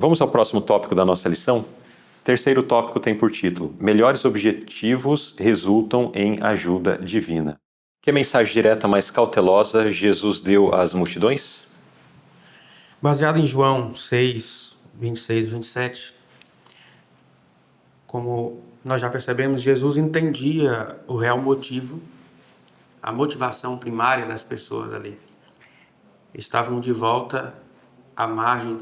Vamos ao próximo tópico da nossa lição. Terceiro tópico tem por título: Melhores objetivos resultam em ajuda divina. Que mensagem direta mais cautelosa Jesus deu às multidões? Baseado em João 6, 26 e 27, como nós já percebemos, Jesus entendia o real motivo, a motivação primária das pessoas ali. Estavam de volta à margem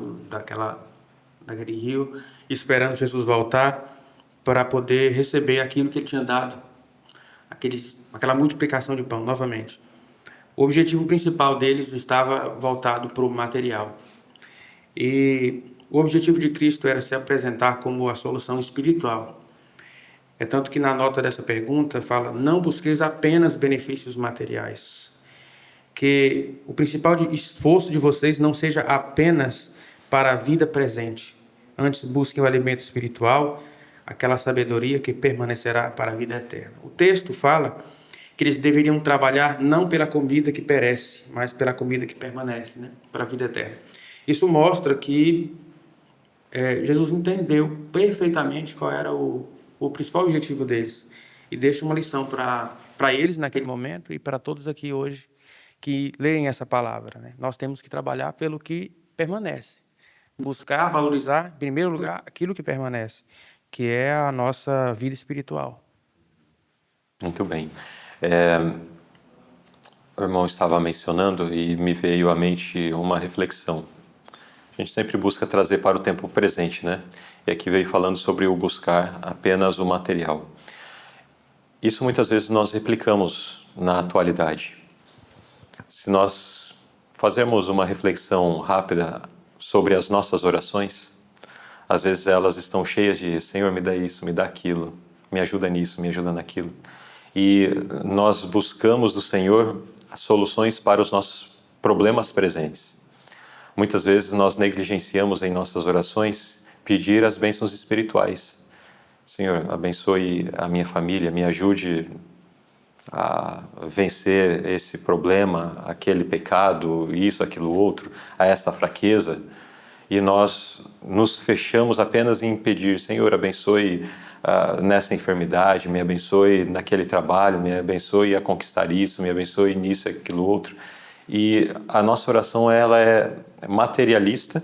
daquele rio, esperando Jesus voltar para poder receber aquilo que ele tinha dado, aquela multiplicação de pão novamente. O objetivo principal deles estava voltado para o material. E o objetivo de Cristo era se apresentar como a solução espiritual. É tanto que na nota dessa pergunta fala: não busqueis apenas benefícios materiais. Que o principal esforço de vocês não seja apenas para a vida presente. Antes busquem o alimento espiritual, aquela sabedoria que permanecerá para a vida eterna. O texto fala que eles deveriam trabalhar não pela comida que perece, mas pela comida que permanece, para a vida eterna. Isso mostra que Jesus entendeu perfeitamente qual era o principal objetivo deles e deixa uma lição para eles naquele momento e para todos aqui hoje que leem essa palavra. Nós temos que trabalhar pelo que permanece, buscar valorizar, em primeiro lugar, aquilo que permanece, que é a nossa vida espiritual. Muito bem. O irmão estava mencionando e me veio à mente uma reflexão. A gente sempre busca trazer para o tempo presente, né? E aqui veio falando sobre o buscar apenas o material. Isso muitas vezes nós replicamos na atualidade. Se nós fazermos uma reflexão rápida sobre as nossas orações, às vezes elas estão cheias de Senhor, me dá isso, me dá aquilo, me ajuda nisso, me ajuda naquilo. E nós buscamos do Senhor soluções para os nossos problemas presentes. Muitas vezes nós negligenciamos em nossas orações pedir as bênçãos espirituais. Senhor, abençoe a minha família, me ajude a vencer esse problema, aquele pecado, isso, aquilo, outro, a esta fraqueza. E nós nos fechamos apenas em pedir: Senhor, abençoe nessa enfermidade, me abençoe naquele trabalho, me abençoe a conquistar isso, me abençoe nisso, aquilo, outro. E a nossa oração, ela é materialista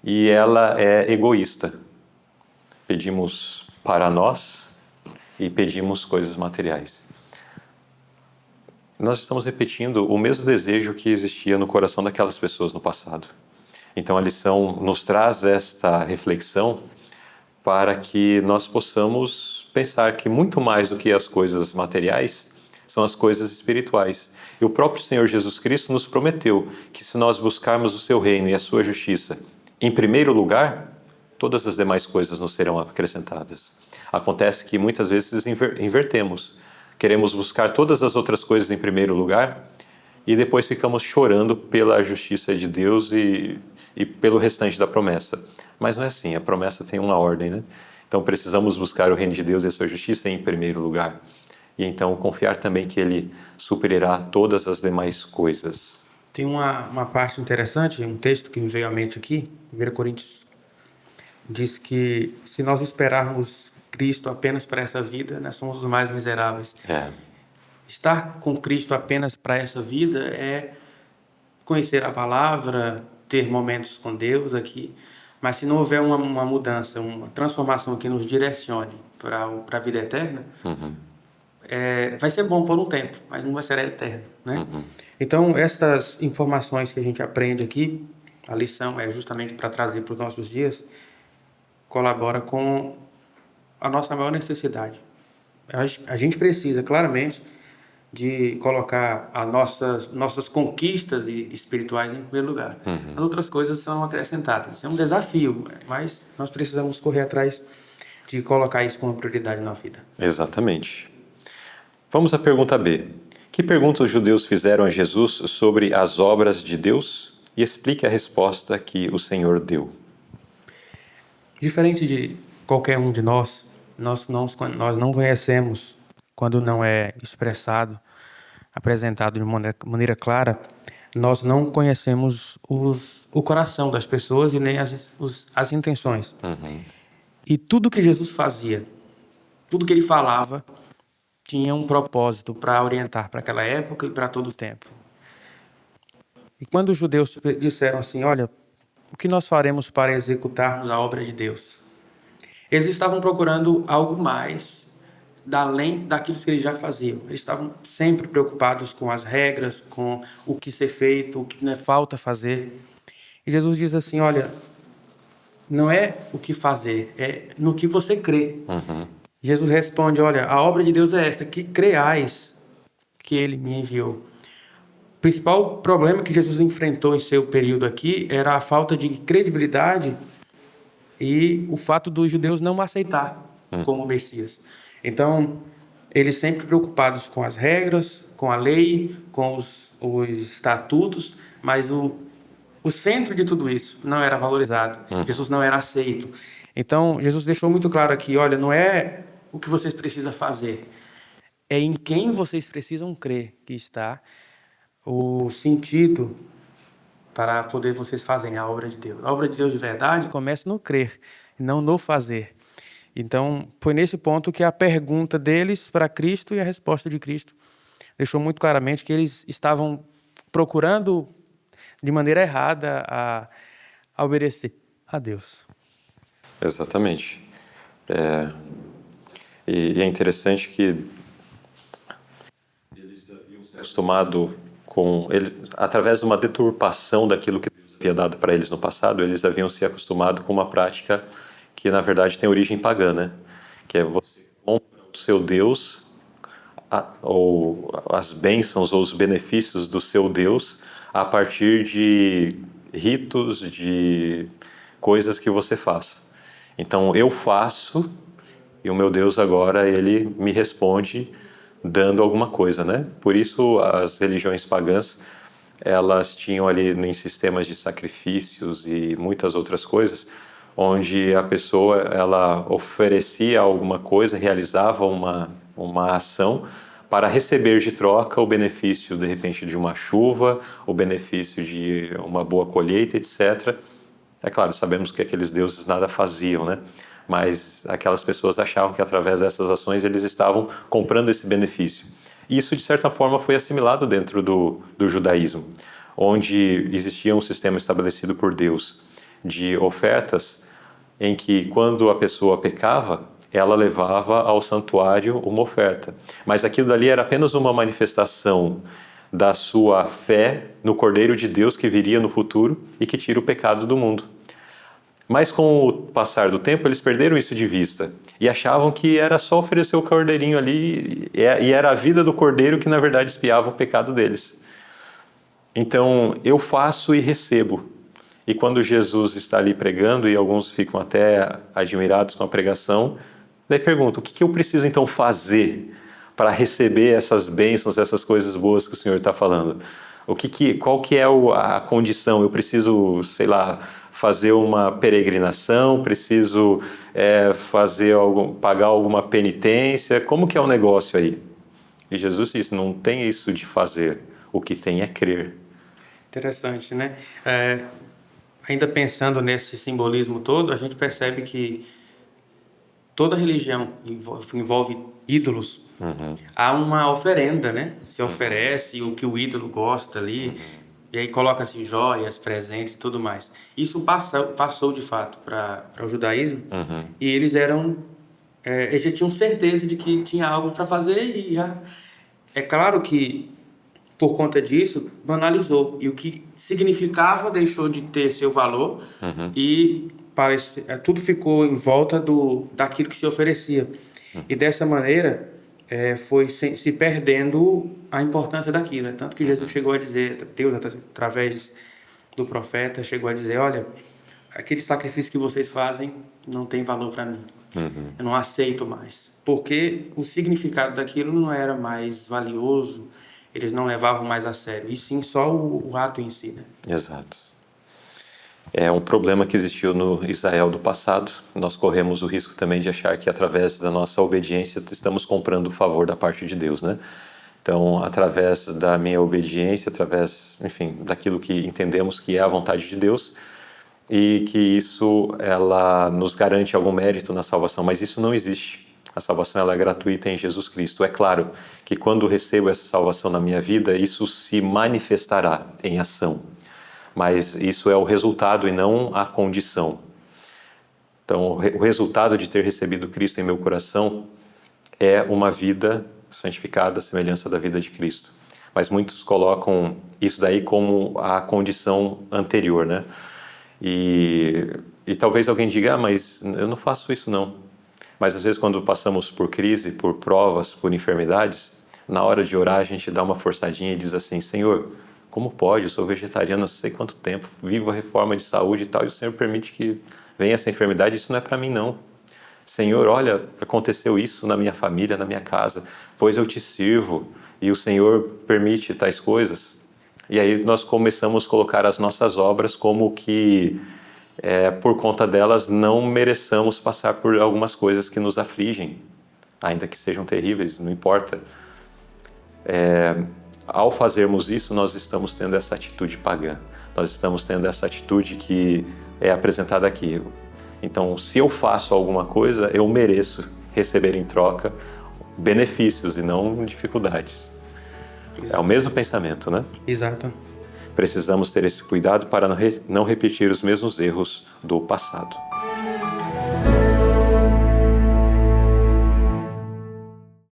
e ela é egoísta. Pedimos para nós e pedimos coisas materiais. Nós estamos repetindo o mesmo desejo que existia no coração daquelas pessoas no passado. Então a lição nos traz esta reflexão para que nós possamos pensar que muito mais do que as coisas materiais são as coisas espirituais. E o próprio Senhor Jesus Cristo nos prometeu que se nós buscarmos o seu reino e a sua justiça em primeiro lugar, todas as demais coisas nos serão acrescentadas. Acontece que muitas vezes invertemos. Queremos buscar todas as outras coisas em primeiro lugar e depois ficamos chorando pela justiça de Deus e pelo restante da promessa. Mas não é assim, a promessa tem uma ordem, né? Então precisamos buscar o reino de Deus e a sua justiça em primeiro lugar. E então confiar também que Ele suprirá todas as demais coisas. Tem uma parte interessante, um texto que me veio à mente aqui, 1 Coríntios, diz que se nós esperarmos Cristo apenas para essa vida, nós somos os mais miseráveis. Estar com Cristo apenas para essa vida é conhecer a palavra, ter momentos com Deus aqui, mas se não houver uma mudança, uma transformação que nos direcione para a vida eterna, vai ser bom por um tempo, mas não vai ser eterno, né? Então, essas informações que a gente aprende aqui, a lição é justamente para trazer para os nossos dias, colabora com a nossa maior necessidade. A gente precisa, claramente, de colocar as nossas conquistas espirituais em primeiro lugar. As outras coisas são acrescentadas. É um desafio, mas nós precisamos correr atrás de colocar isso como prioridade na vida. Exatamente. Vamos à pergunta B. Que pergunta os judeus fizeram a Jesus sobre as obras de Deus? E explique a resposta que o Senhor deu. Diferente de qualquer um de nós não conhecemos, quando não é expressado, apresentado de maneira clara, nós não conhecemos o coração das pessoas e nem as intenções. E tudo que Jesus fazia, tudo que ele falava, tinha um propósito para orientar para aquela época e para todo o tempo. E quando os judeus disseram assim, olha, o que nós faremos para executarmos a obra de Deus? Eles estavam procurando algo mais, além daquilo que eles já faziam. Eles estavam sempre preocupados com as regras, com o que ser feito, o que não é falta fazer. E Jesus diz assim, olha, não é o que fazer, é no que você crê. Jesus responde, olha, a obra de Deus é esta, que creais que ele me enviou. O principal problema que Jesus enfrentou em seu período aqui era a falta de credibilidade e o fato dos judeus não aceitar como Messias. Então, eles sempre preocupados com as regras, com a lei, com os estatutos, mas o centro de tudo isso não era valorizado. Jesus não era aceito. Então, Jesus deixou muito claro aqui, olha, não é o que vocês precisam fazer, é em quem vocês precisam crer que está o sentido para poder vocês fazerem a obra de Deus. A obra de Deus de verdade começa no crer, não no fazer. Então, foi nesse ponto que a pergunta deles para Cristo e a resposta de Cristo deixou muito claramente que eles estavam procurando de maneira errada a obedecer a Deus. Exatamente. E é interessante que eles haviam se acostumado com ele, através de uma deturpação daquilo que Deus havia dado para eles no passado, eles haviam se acostumado com uma prática que na verdade tem origem pagã, né? Que é você compra o seu Deus, ou as bênçãos ou os benefícios do seu Deus a partir de ritos, de coisas que você faça. Então eu faço e o meu Deus agora ele me responde dando alguma coisa, né? Por isso as religiões pagãs elas tinham ali em sistemas de sacrifícios e muitas outras coisas, onde a pessoa ela oferecia alguma coisa, realizava uma ação para receber de troca o benefício de repente de uma chuva, o benefício de uma boa colheita, etc. É claro, sabemos que aqueles deuses nada faziam, né? Mas aquelas pessoas achavam que através dessas ações eles estavam comprando esse benefício. E isso, de certa forma, foi assimilado dentro do judaísmo, onde existia um sistema estabelecido por Deus de ofertas em que, quando a pessoa pecava, ela levava ao santuário uma oferta. Mas aquilo dali era apenas uma manifestação da sua fé no Cordeiro de Deus que viria no futuro e que tira o pecado do mundo. Mas com o passar do tempo, eles perderam isso de vista e achavam que era só oferecer o cordeirinho ali e era a vida do cordeiro que, na verdade, expiava o pecado deles. Então, eu faço e recebo. E quando Jesus está ali pregando, e alguns ficam até admirados com a pregação, daí perguntam, o que eu preciso então fazer para receber essas bênçãos, essas coisas boas que o Senhor está falando? Qual que é a condição? Eu preciso, sei lá, fazer uma peregrinação? Preciso pagar alguma penitência? Como que é o negócio aí? E Jesus disse, não tem isso de fazer, o que tem é crer. Interessante, né? Ainda pensando nesse simbolismo todo, a gente percebe que toda religião envolve ídolos. Há uma oferenda, né? Se oferece o que o ídolo gosta ali, e aí coloca-se joias, presentes e tudo mais. Isso passou de fato para o judaísmo, e eles eles já tinham certeza de que tinha algo para fazer e já... É claro que por conta disso, banalizou. E o que significava deixou de ter seu valor e tudo ficou em volta daquilo que se oferecia. E dessa maneira, foi se perdendo a importância daquilo. Tanto que Jesus chegou a dizer, Deus, através do profeta, chegou a dizer, olha, aquele sacrifício que vocês fazem não tem valor para mim. Eu não aceito mais. Porque o significado daquilo não era mais valioso, eles não levavam mais a sério, e sim só o ato em si, né? Exato. É um problema que existiu no Israel do passado. Nós corremos o risco também de achar que através da nossa obediência estamos comprando o favor da parte de Deus, né? Então, através da minha obediência, através, enfim, daquilo que entendemos que é a vontade de Deus, e que isso ela nos garante algum mérito na salvação, mas isso não existe. A salvação ela é gratuita em Jesus Cristo. É claro que quando recebo essa salvação na minha vida, isso se manifestará em ação, mas isso é o resultado e não a condição. Então, o resultado de ter recebido Cristo em meu coração é uma vida santificada, à semelhança da vida de Cristo. Mas muitos colocam isso daí como a condição anterior, né? E talvez alguém diga, mas eu não faço isso não. Mas às vezes quando passamos por crise, por provas, por enfermidades, na hora de orar a gente dá uma forçadinha e diz assim, Senhor, como pode? Eu sou vegetariano há não sei quanto tempo, vivo a reforma de saúde e tal, e o Senhor permite que venha essa enfermidade, isso não é para mim não. Senhor, olha, aconteceu isso na minha família, na minha casa, pois eu te sirvo e o Senhor permite tais coisas. E aí nós começamos a colocar as nossas obras como que, por conta delas, não mereçamos passar por algumas coisas que nos afligem, ainda que sejam terríveis, não importa. Ao fazermos isso, nós estamos tendo essa atitude pagã, nós estamos tendo essa atitude que é apresentada aqui. Então, se eu faço alguma coisa, eu mereço receber em troca benefícios e não dificuldades. É o mesmo pensamento, né? Exato. Precisamos ter esse cuidado para não repetir os mesmos erros do passado.